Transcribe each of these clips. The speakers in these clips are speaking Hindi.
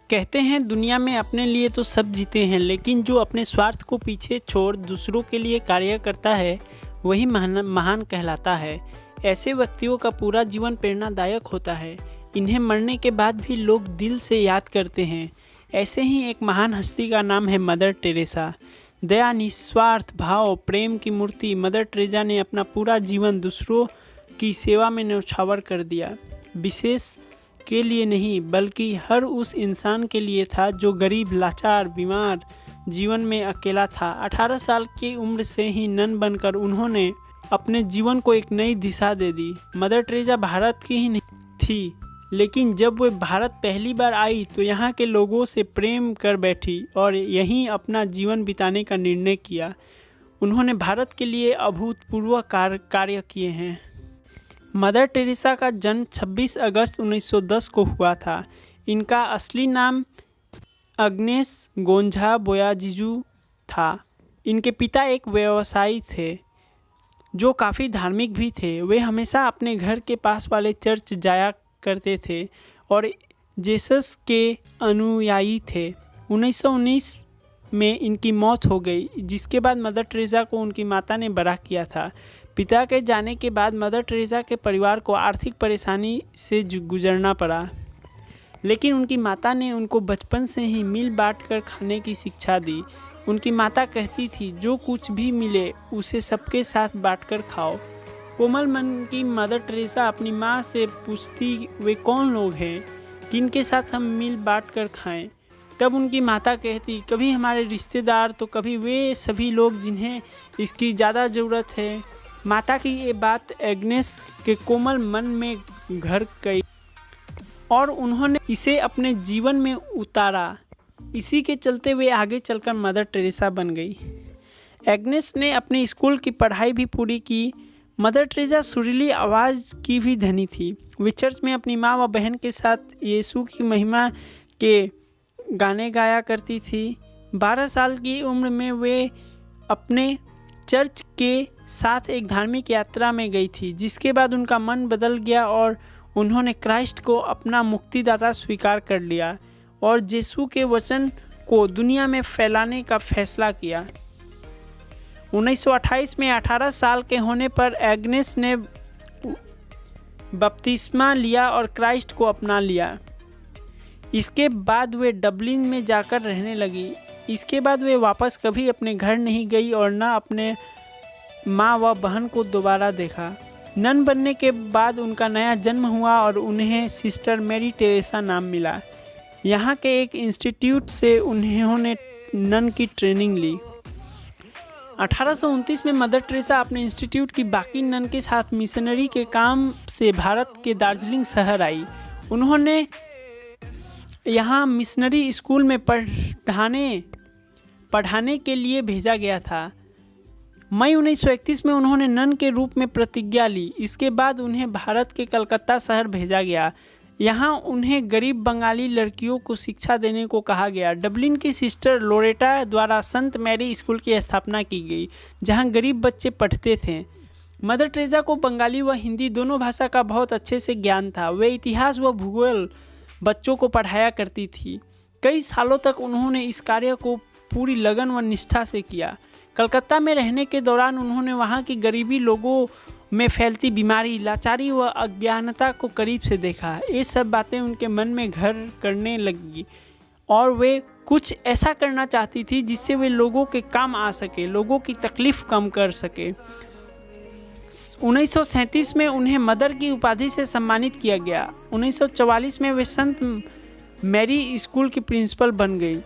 कहते हैं दुनिया में अपने लिए तो सब जीते हैं, लेकिन जो अपने स्वार्थ को पीछे छोड़ दूसरों के लिए कार्य करता है वही महान कहलाता है। ऐसे व्यक्तियों का पूरा जीवन प्रेरणादायक होता है। इन्हें मरने के बाद भी लोग दिल से याद करते हैं। ऐसे ही एक महान हस्ती का नाम है मदर टेरेसा। दया, निस्वार्थ भाव, प्रेम की मूर्ति मदर टेरेसा ने अपना पूरा जीवन दूसरों की सेवा में न्यौछावर कर दिया। विशेष के लिए नहीं बल्कि हर उस इंसान के लिए था जो गरीब, लाचार, बीमार, जीवन में अकेला था। 18 साल की उम्र से ही नन बनकर उन्होंने अपने जीवन को एक नई दिशा दे दी। मदर टेरेसा भारत की ही नहीं थी, लेकिन जब वे भारत पहली बार आई तो यहाँ के लोगों से प्रेम कर बैठी और यहीं अपना जीवन बिताने का निर्णय किया। उन्होंने भारत के लिए अभूतपूर्व कार्य किए हैं। मदर टेरेसा का जन्म 26 अगस्त 1910 को हुआ था। इनका असली नाम अग्नेस गोंझा बोयाजिजू था। इनके पिता एक व्यवसायी थे जो काफ़ी धार्मिक भी थे। वे हमेशा अपने घर के पास वाले चर्च जाया करते थे और जेसस के अनुयायी थे। 1919 में इनकी मौत हो गई, जिसके बाद मदर टेरेसा को उनकी माता ने बड़ा किया था। पिता के जाने के बाद मदर टेरेसा के परिवार को आर्थिक परेशानी से गुजरना पड़ा, लेकिन उनकी माता ने उनको बचपन से ही मिल बांट कर खाने की शिक्षा दी। उनकी माता कहती थी, जो कुछ भी मिले उसे सबके साथ बांटकर खाओ। कोमल मन की मदर टेरेसा अपनी माँ से पूछती, वे कौन लोग हैं जिनके साथ हम मिल बांट कर खाएं? तब उनकी माता कहती, कभी हमारे रिश्तेदार तो कभी वे सभी लोग जिन्हें इसकी ज़्यादा ज़रूरत है। माता की ये बात एग्नेस के कोमल मन में घर गई और उन्होंने इसे अपने जीवन में उतारा। इसी के चलते वे आगे चलकर मदर टेरेसा बन गई। एग्नेस ने अपनी स्कूल की पढ़ाई भी पूरी की। मदर टेरेसा सुरीली आवाज़ की भी धनी थी। वे चर्च में अपनी माँ व बहन के साथ यीशु की महिमा के गाने गाया करती थी। 12 साल की उम्र में वे अपने चर्च के साथ एक धार्मिक यात्रा में गई थी, जिसके बाद उनका मन बदल गया और उन्होंने क्राइस्ट को अपना मुक्तिदाता स्वीकार कर लिया और यीशु के वचन को दुनिया में फैलाने का फैसला किया। 1928 में 18 साल के होने पर एग्नेस ने बपतिस्मा लिया और क्राइस्ट को अपना लिया। इसके बाद वे डबलिन में जाकर रहने लगी। इसके बाद वे वापस कभी अपने घर नहीं गई और न अपने माँ व बहन को दोबारा देखा। नन बनने के बाद उनका नया जन्म हुआ और उन्हें सिस्टर मैरी टेरेसा नाम मिला। यहाँ के एक इंस्टीट्यूट से उन्होंने नन की ट्रेनिंग ली। 1829 में मदर टेरेसा अपने इंस्टीट्यूट की बाकी नन के साथ मिशनरी के काम से भारत के दार्जिलिंग शहर आई। उन्होंने यहाँ मिशनरी स्कूल में पढ़ाने के लिए भेजा गया था। मई 1931 में उन्होंने नन के रूप में प्रतिज्ञा ली। इसके बाद उन्हें भारत के कलकत्ता शहर भेजा गया। यहाँ उन्हें गरीब बंगाली लड़कियों को शिक्षा देने को कहा गया। डबलिन की सिस्टर लोरेटा द्वारा संत मैरी स्कूल की स्थापना की गई, जहाँ गरीब बच्चे पढ़ते थे। मदर टेरेसा को बंगाली व हिंदी दोनों भाषा का बहुत अच्छे से ज्ञान था। वे इतिहास व भूगोल बच्चों को पढ़ाया करती थी। कई सालों तक उन्होंने इस कार्य को पूरी लगन व निष्ठा से किया। कलकत्ता में रहने के दौरान उन्होंने वहाँ की गरीबी, लोगों में फैलती बीमारी, लाचारी व अज्ञानता को करीब से देखा। ये सब बातें उनके मन में घर करने लगी और वे कुछ ऐसा करना चाहती थी जिससे वे लोगों के काम आ सके, लोगों की तकलीफ़ कम कर सके। 1937 में उन्हें मदर की उपाधि से सम्मानित किया गया। 1944 में वे संत मैरी स्कूल की प्रिंसिपल बन गई।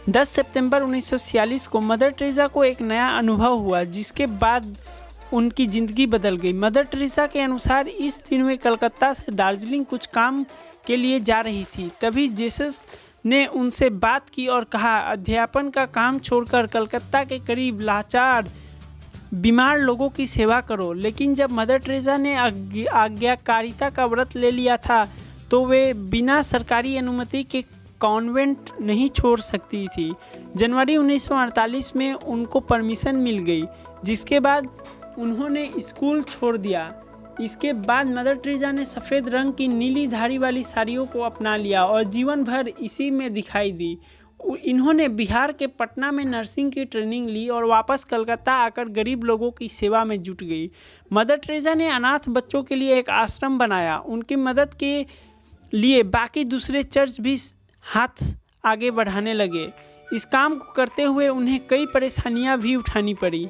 10 सितंबर 1946 को मदर टेरेसा को एक नया अनुभव हुआ, जिसके बाद उनकी ज़िंदगी बदल गई। मदर टेरेसा के अनुसार इस दिन वे कलकत्ता से दार्जिलिंग कुछ काम के लिए जा रही थी। तभी जेसस ने उनसे बात की और कहा, अध्यापन का काम छोड़कर कलकत्ता के करीब लाचार, बीमार लोगों की सेवा करो। लेकिन जब मदर टेरेसा ने आज्ञाकारिता का व्रत ले लिया था तो वे बिना सरकारी अनुमति के कॉन्वेंट नहीं छोड़ सकती थी। जनवरी 1948 में उनको परमिशन मिल गई, जिसके बाद उन्होंने स्कूल छोड़ दिया। इसके बाद मदर टेरेसा ने सफ़ेद रंग की नीली धारी वाली साड़ियों को अपना लिया और जीवन भर इसी में दिखाई दी। इन्होंने बिहार के पटना में नर्सिंग की ट्रेनिंग ली और वापस कलकत्ता आकर गरीब लोगों की सेवा में जुट गई। मदर टेरेसा ने अनाथ बच्चों के लिए एक आश्रम बनाया। उनकी मदद के लिए बाकी दूसरे चर्च भी हाथ आगे बढ़ाने लगे। इस काम को करते हुए उन्हें कई परेशानियां भी उठानी पड़ी।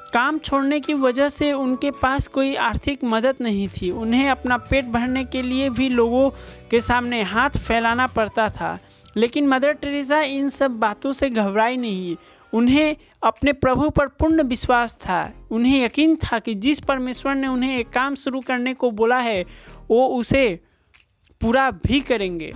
काम छोड़ने की वजह से उनके पास कोई आर्थिक मदद नहीं थी। उन्हें अपना पेट भरने के लिए भी लोगों के सामने हाथ फैलाना पड़ता था। लेकिन मदर टेरेसा इन सब बातों से घबराई नहीं। उन्हें अपने प्रभु पर पूर्ण विश्वास था। उन्हें यकीन था कि जिस परमेश्वर ने उन्हें एक काम शुरू करने को बोला है वो उसे पूरा भी करेंगे।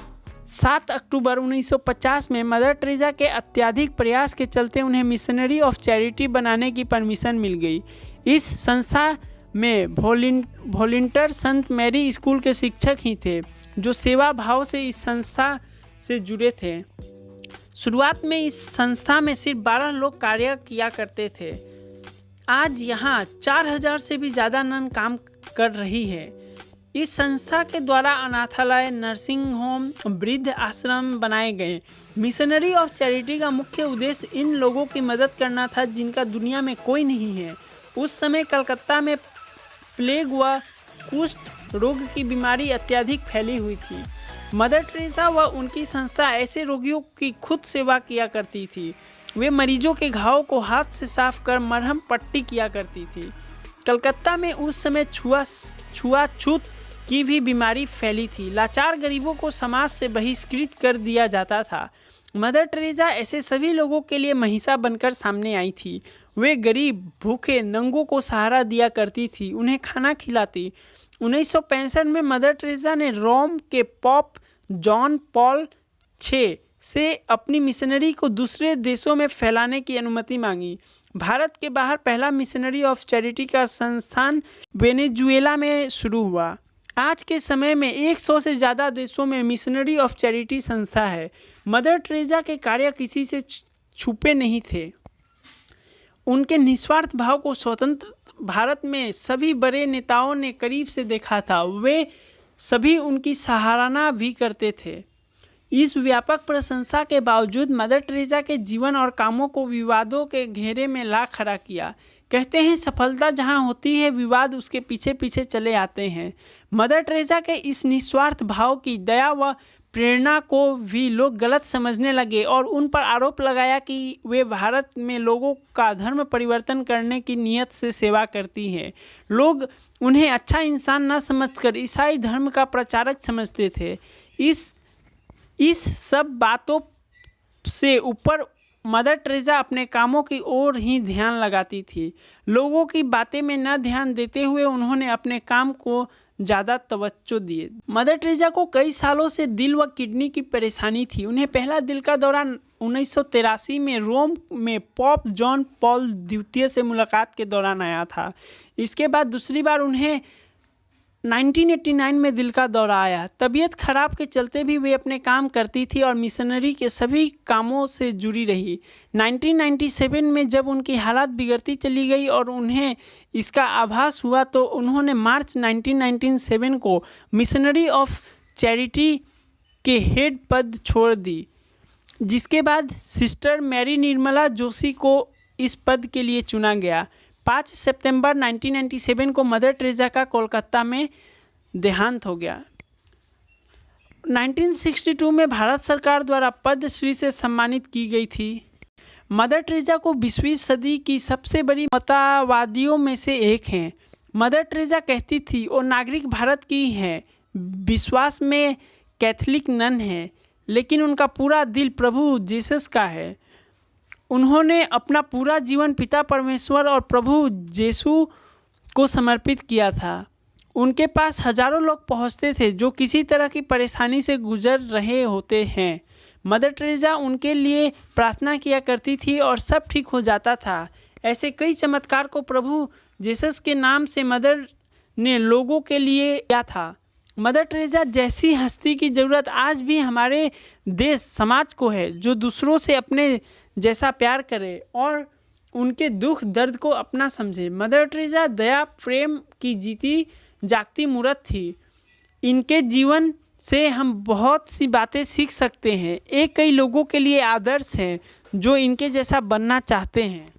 7 अक्टूबर 1950 में मदर टेरेसा के अत्यधिक प्रयास के चलते उन्हें मिशनरी ऑफ चैरिटी बनाने की परमिशन मिल गई। इस संस्था में वॉलंटियर संत मैरी स्कूल के शिक्षक ही थे जो सेवा भाव से इस संस्था से जुड़े थे। शुरुआत में इस संस्था में सिर्फ 12 लोग कार्य किया करते थे। आज यहाँ 4000 से भी ज़्यादा नन काम कर रही है। इस संस्था के द्वारा अनाथालय, नर्सिंग होम, वृद्ध आश्रम बनाए गए। मिशनरी ऑफ चैरिटी का मुख्य उद्देश्य इन लोगों की मदद करना था जिनका दुनिया में कोई नहीं है। उस समय कलकत्ता में प्लेग व कुष्ठ रोग की बीमारी अत्यधिक फैली हुई थी। मदर टेरेसा व उनकी संस्था ऐसे रोगियों की खुद सेवा किया करती थी। वे मरीजों के घावों को हाथ से साफ कर मरहम पट्टी किया करती थी। कलकत्ता में उस समय छुआछूत की भी बीमारी फैली थी। लाचार गरीबों को समाज से बहिष्कृत कर दिया जाता था। मदर टेरेसा ऐसे सभी लोगों के लिए महिषा बनकर सामने आई थी। वे गरीब, भूखे, नंगों को सहारा दिया करती थी, उन्हें खाना खिलाती। 1965 में मदर टेरेसा ने रोम के पॉप जॉन पॉल 6 से अपनी मिशनरी को दूसरे देशों में फैलाने की अनुमति मांगी। भारत के बाहर पहला मिशनरी ऑफ चैरिटी का संस्थान वेनेजुएला में शुरू हुआ। आज के समय में 100 से ज़्यादा देशों में मिशनरी ऑफ चैरिटी संस्था है। मदर टेरेसा के कार्य किसी से छुपे नहीं थे। उनके निस्वार्थ भाव को स्वतंत्र भारत में सभी बड़े नेताओं ने करीब से देखा था। वे सभी उनकी सराहना भी करते थे। इस व्यापक प्रशंसा के बावजूद मदर टेरेसा के जीवन और कामों को विवादों के घेरे में ला खड़ा किया। कहते हैं सफलता जहां होती है विवाद उसके पीछे पीछे चले आते हैं। मदर टेरेसा के इस निस्वार्थ भाव की दया व प्रेरणा को भी लोग गलत समझने लगे और उन पर आरोप लगाया कि वे भारत में लोगों का धर्म परिवर्तन करने की नीयत से सेवा करती हैं। लोग उन्हें अच्छा इंसान न समझकर ईसाई धर्म का प्रचारक समझते थे। इस सब बातों से ऊपर मदर टेरेसा अपने कामों की ओर ही ध्यान लगाती थी। लोगों की बातें में न ध्यान देते हुए उन्होंने अपने काम को ज़्यादा तवज्जो दिए। मदर टेरेसा को कई सालों से दिल व किडनी की परेशानी थी। उन्हें पहला दिल का दौरा 1983 में रोम में पॉप जॉन पॉल द्वितीय से मुलाकात के दौरान आया था। इसके बाद दूसरी बार उन्हें 1989 में दिल का दौरा आया। तबीयत खराब के चलते भी वे अपने काम करती थी और मिशनरी के सभी कामों से जुड़ी रही। 1997 में जब उनकी हालत बिगड़ती चली गई और उन्हें इसका आभास हुआ तो उन्होंने मार्च 1997 को मिशनरी ऑफ चैरिटी के हेड पद छोड़ दी, जिसके बाद सिस्टर मैरी निर्मला जोशी को इस पद के लिए चुना गया। 5 सितंबर 1997 को मदर टेरेसा का कोलकाता में देहांत हो गया। 1962 में भारत सरकार द्वारा पद्मश्री से सम्मानित की गई थी। मदर टेरेसा को 20वीं सदी की सबसे बड़ी मतावादियों में से एक हैं। मदर टेरेसा कहती थी वो नागरिक भारत की हैं, विश्वास में कैथोलिक नन है, लेकिन उनका पूरा दिल प्रभु जीसस का है। उन्होंने अपना पूरा जीवन पिता परमेश्वर और प्रभु यीशु को समर्पित किया था। उनके पास हजारों लोग पहुंचते थे जो किसी तरह की परेशानी से गुजर रहे होते हैं। मदर टेरेसा उनके लिए प्रार्थना किया करती थी और सब ठीक हो जाता था। ऐसे कई चमत्कार को प्रभु जीसस के नाम से मदर ने लोगों के लिए किया था। मदर टेरेसा जैसी हस्ती की ज़रूरत आज भी हमारे देश समाज को है, जो दूसरों से अपने जैसा प्यार करे और उनके दुख दर्द को अपना समझे। मदर टेरेसा दया प्रेम की जीती जागती मूर्त थी। इनके जीवन से हम बहुत सी बातें सीख सकते हैं। ये कई लोगों के लिए आदर्श हैं जो इनके जैसा बनना चाहते हैं।